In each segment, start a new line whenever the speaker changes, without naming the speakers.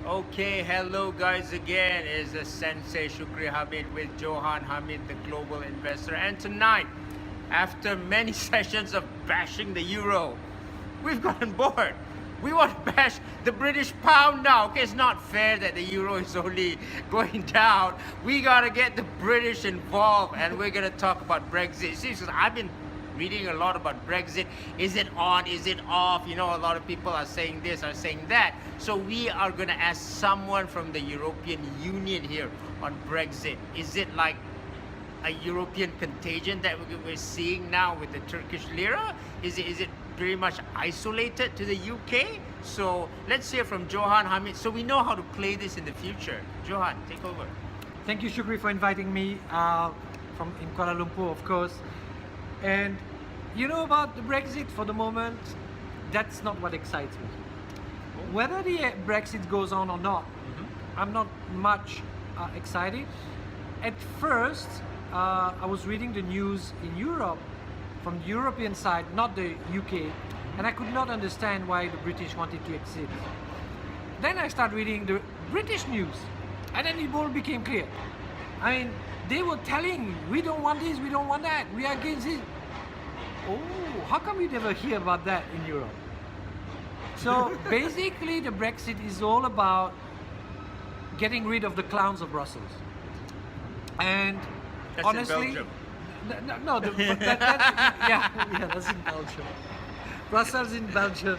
Okay, hello guys again. It's the Sensei Shukri Hamid with Johan Hamid, the global investor. And tonight, after many sessions of bashing the euro, we've gotten bored. We want to bash the British pound now. Okay, it's not fair that the euro is only going down. We gotta get the British involved, and we're gonna talk about Brexit. See, because I've been reading a lot about Brexit. Is it on? Is it off? You know, a lot of people are saying this, are saying that. So we are going to ask someone from the European Union here on Brexit. Is it like a European contagion that we're seeing now with the Turkish lira? Is it pretty much isolated to the UK? So let's hear from Johan Hamid so we know how to play this in the future. Johan, take over.
Thank you, Shukri, for inviting me from in Kuala Lumpur, of course. And you know about the Brexit for the moment, that's not what excites me. Whether the Brexit goes on or not, I'm not much excited. At first, I was reading the news in Europe from the European side, not the UK, and I could not understand why the British wanted to exit. Then I started reading the British news, and then it all became clear. I mean, they were telling, we don't want this, we don't want that, we are against it. Oh, how come we never hear about that in Europe? So basically the Brexit is all about getting rid of the clowns of Brussels. And
That's
honestly,
in Belgium.
That's in Belgium. Brussels in Belgium.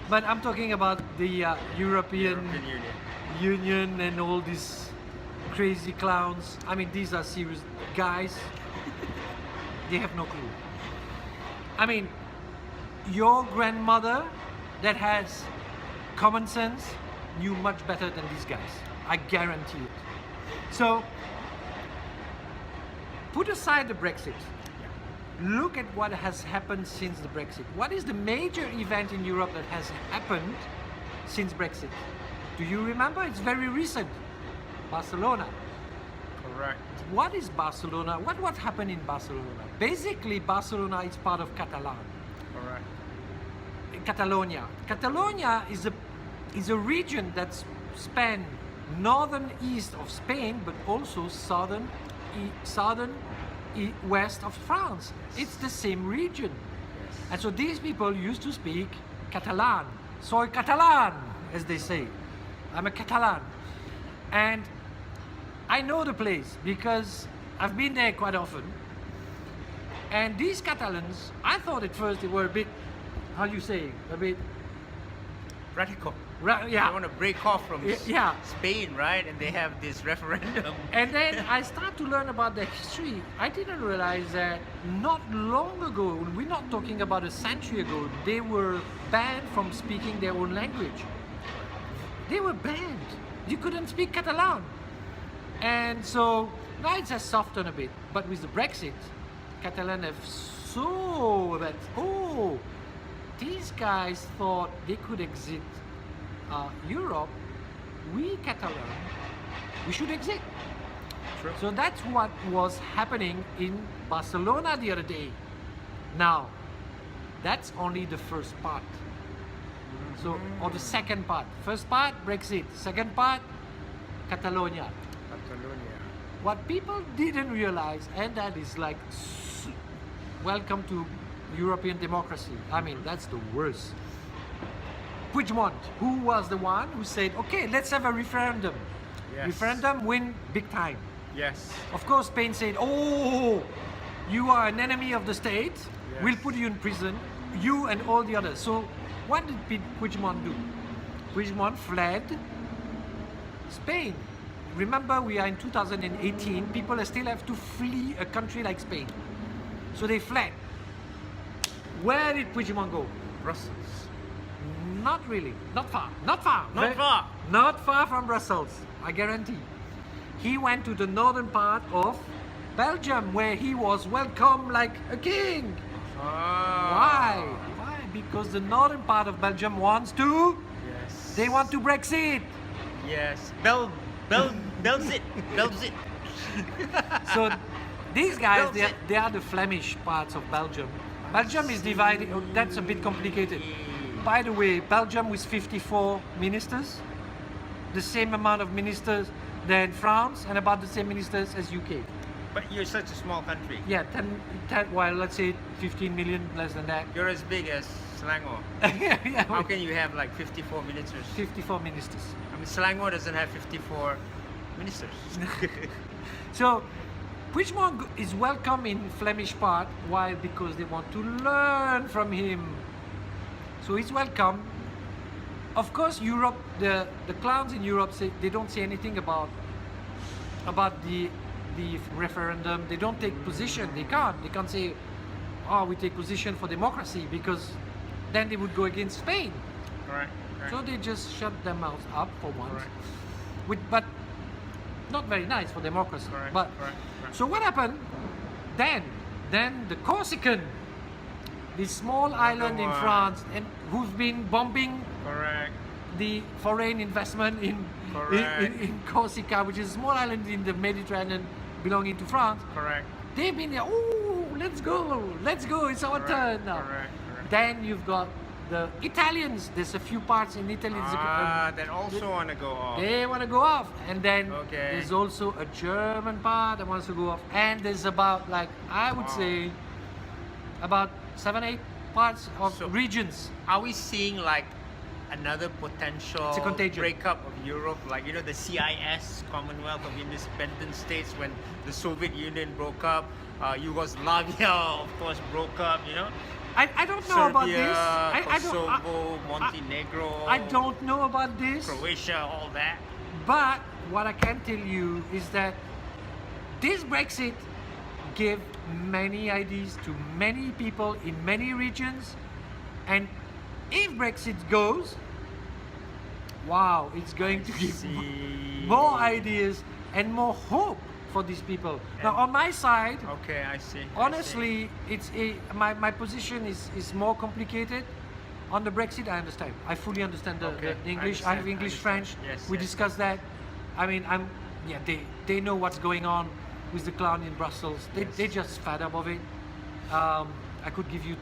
But I'm talking about the European Union and all these crazy clowns. I mean, these are serious guys. They have no clue. I mean, your grandmother that has common sense knew much better than these guys. I guarantee it. So, put aside the Brexit. Look at what has happened since the Brexit. What is the major event in Europe that has happened since Brexit? Do you remember? It's very recent. Barcelona.
Correct.
What is Barcelona? What happened in Barcelona? Basically, Barcelona is part of Catalonia.
Correct.
Catalonia. Catalonia is a region that spans northern east of Spain, but also southern west of France. It's the same region.
Yes.
And so these people used to speak Catalan. Soy Catalan, as they say. I'm a Catalan. And I know the place because I've been there quite often. And these Catalans, I thought at first they were a bit, how do you say, a bit
Radical.
yeah.
They want to break off from
Yeah.
Spain, right? And they have this referendum.
And then I start to learn about the history. I didn't realize that not long ago, we're not talking about a century ago, they were banned from speaking their own language. They were banned. You couldn't speak Catalan. And so now it has softened a bit. But with the Brexit, Catalan have so that, oh, these guys thought they could exit Europe. We Catalan, we should exit.
True.
So that's what was happening in Barcelona the other day. Now, that's only the first part. So, or the second part. First part, Brexit. Second part, Catalonia.
Catalonia.
What people didn't realize, and that is like, welcome to European democracy. I mean, that's the worst. Puigdemont, who was the one who said, okay, let's have a referendum.
Yes.
Referendum win big time.
Yes.
Of course, Spain said, oh, you are an enemy of the state.
Yes.
We'll put you in prison, you and all the others. So what did Puigdemont do? Puigdemont fled Spain. Remember, we are in 2018. People still have to flee a country like Spain. So they fled. Where did Puigdemont go?
Brussels.
Not really. Not far. Not far.
Not far.
Not far from Brussels. I guarantee. He went to the northern part of Belgium, where he was welcomed like a king. Why? Why? Because the northern part of Belgium wants to.
Yes.
They want to Brexit.
Yes. Belzit.
So these guys, they are the Flemish parts of Belgium. Belgium is divided. Oh, that's a bit complicated. By the way, Belgium with 54 ministers, the same amount of ministers than France and about the same ministers as UK.
But you're such a small country.
Yeah, 10 well, let's say 15 million, less than that.
You're as big as Selangor.
Yeah,
How can you have like 54 ministers?
54 ministers.
I mean, Selangor doesn't have 54 ministers.
So, Puigdemont is welcome in Flemish part. Why? Because they want to learn from him. So he's welcome. Of course, Europe, the clowns in Europe say they don't say anything about the referendum. They don't take position. They can't say, oh, we take position for democracy, because then they would go against Spain.
Right.
So they just shut their mouths up for once.
Right.
But not very nice for democracy.
Correct.
But so what happened? Then the Corsican, this small island in France, and who's been bombing
Correct.
the foreign investment in Corsica, which is a small island in the Mediterranean belonging to France.
Correct.
They've been there. Oh, let's go! It's our turn now.
Correct.
Then you've got the Italians. There's a few parts in Italy.
That also want to go off.
They want to go off, and then
Okay.
there's also a German part that wants to go off, and there's about, like, I would say about 7-8 parts of
So-
regions.
Are we seeing like another potential
It's a contagion.
breakup of Europe, like, you know, the CIS, Commonwealth of Independent States, when the Soviet Union broke up, Yugoslavia, of course, broke up, you know?
I don't know about
Serbia,
this.
Kosovo, Montenegro,
I don't know about this.
Croatia, all that.
But what I can tell you is that this Brexit gave many ideas to many people in many regions, and if Brexit goes, wow, it's going to give more ideas and more hope for these people. Now, on my side,
Okay, I see.
honestly, my position is more complicated. On the Brexit, I understand. I fully understand the English. I have English, French.
Yes,
We
yes,
discussed that. I mean, they know what's going on with the clown in Brussels. They just fed up of it. I could give you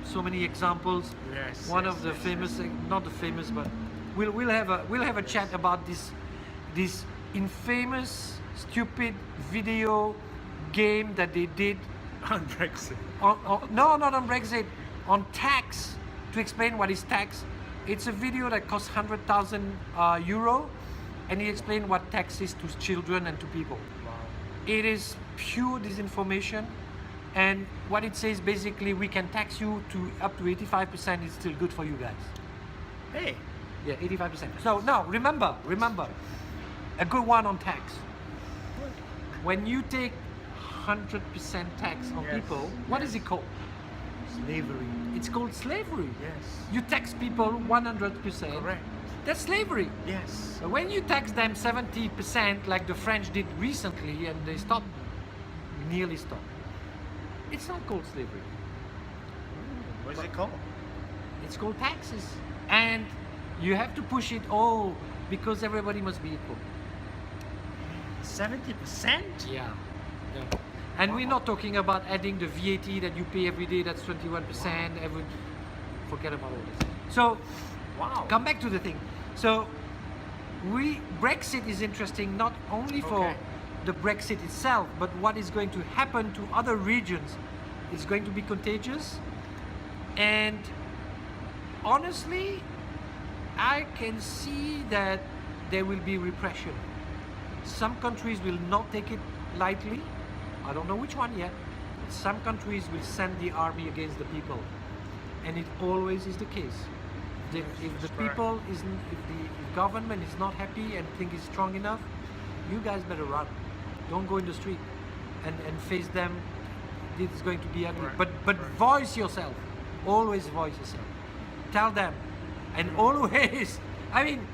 so many examples.
Yes,
One
yes,
of the
yes,
famous, not the famous, but we'll have a chat about this infamous, stupid video game that they did
on Brexit.
no, not on Brexit, on tax, to explain what is tax. It's a video that costs 100,000 euro, and he explained what tax is to children and to people.
Wow.
It is pure disinformation, and what it says basically, we can tax you to up to 85%. It's still good for you guys.
Hey,
Yeah, 85%. So now remember, a good one on tax. When you take 100% tax on
Yes,
people, what is
yes.
it called?
slavery.
It's called slavery.
Yes.
You tax people 100%.
Correct.
That's slavery.
Yes.
But when you tax them 70%, like the French did recently, and they nearly stopped, it's not called slavery.
What is it called?
It's called taxes. And you have to push it, because everybody must be equal.
70%?
Yeah. And we're not talking about adding the VAT that you pay every day, that's 21%. Forget about all this. So,
Wow.
come back to the thing. So, Brexit is interesting not only for
Okay.
the Brexit itself, but what is going to happen to other regions. It's going to be contagious. And honestly, I can see that there will be repression. Some countries will not take it lightly. I don't know which one yet. Some countries will send the army against the people, and it always is the case. If the people if the government is not happy and think it's strong enough, you guys better run. Don't go in the street and face them. It's going to be ugly. But voice yourself. Always voice yourself. Tell them, and always. I mean,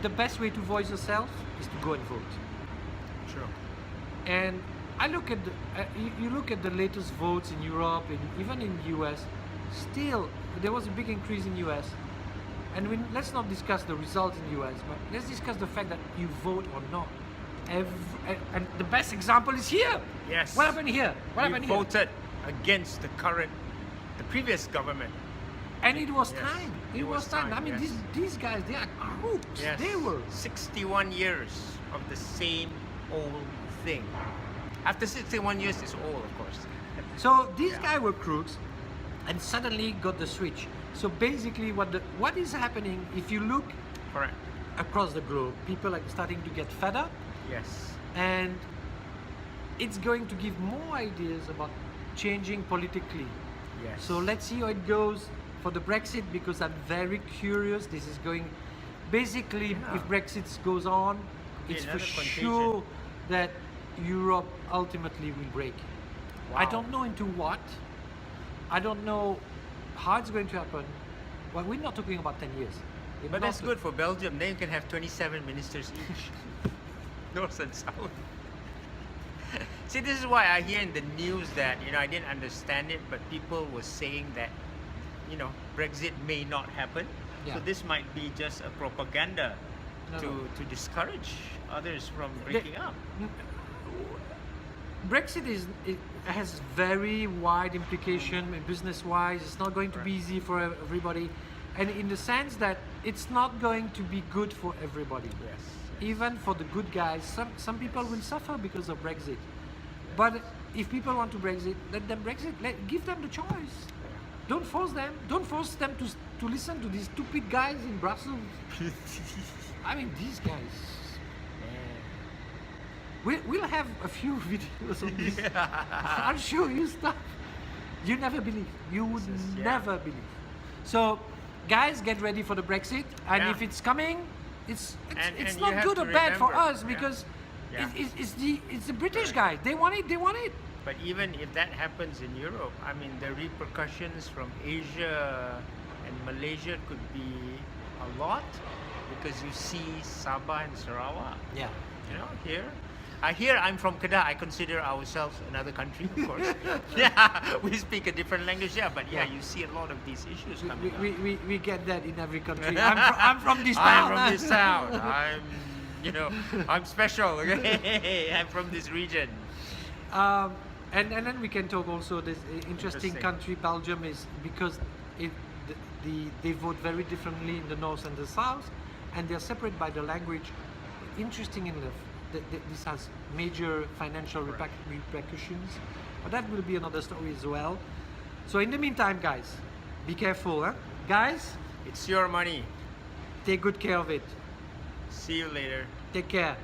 the best way to voice yourself is to go and vote.
Sure.
And I look at you look at the latest votes in Europe and even in the US. Still, there was a big increase in US. And let's not discuss the results in the US, but let's discuss the fact that you vote or not. And the best example is here.
Yes.
What happened here? What
We
happened here?
voted against the previous government.
And it was
Yes.
time. It was time. I mean,
yes.
these guys, they are crooks.
Yes.
They were.
61 years of the same old thing. After 61 years, it's old, of course.
So these
Yeah.
guys were crooks, and suddenly got the switch. So basically, what is happening? If you look
Correct.
across the globe, people are starting to get fed up,
Yes.
and it's going to give more ideas about changing politically.
Yes.
So let's see how it goes for the Brexit, because I'm very curious. This is going, basically,
Yeah.
if Brexit goes on,
Be
it's for
another contagion.
sure that Europe ultimately will break. I
Wow.
don't know into what. I don't know how it's going to happen. Well, we're not talking about 10 years. We're
But
not
that's good for Belgium. Then you can have 27 ministers each. North and South. See, this is why I hear in the news that, I didn't understand it, but people were saying that, Brexit may not happen. So
Yeah.
this might be just a propaganda
No,
to,
no.
to discourage others from breaking up.
Brexit it has very wide implication business-wise. It's not going to be
Correct.
easy for everybody, and in the sense that it's not going to be good for everybody.
Yes.
Even for the good guys, some people will suffer because of Brexit. But if people want to Brexit, let them Brexit. Give them the choice. Don't force them. Don't force them to listen to these stupid guys in Brussels. I mean, these guys. We'll have a few videos on this. I'll show you stuff you never believe. You would
Yeah.
never believe. So, guys, get ready for the Brexit. And
Yeah.
if it's coming, it's
And you
not
have
good
to
or bad for
remember,
us
yeah.
because
Yeah.
it's the British guys. They want it. They want it.
But even if that happens in Europe, I mean, the repercussions from Asia and Malaysia could be a lot, because you see Sabah and Sarawak,
Yeah.
here. Here I'm from Kedah. I consider ourselves another country, of course. Yeah, we speak a different language, yeah. But yeah,
Yeah.
you see a lot of these issues coming up.
We get that in every country. I'm from this
I'm
town.
from this town. I'm special. Okay, I'm from this region.
And then we can talk also this interesting
Interesting.
country Belgium is because they vote very differently in the north and the south, and they're separated by the language. Interesting enough, this has major financial repercussions, but that will be another story as well. So in the meantime, guys, be careful, huh? Guys,
It's your money.
take good care of it.
See you later.
Take care.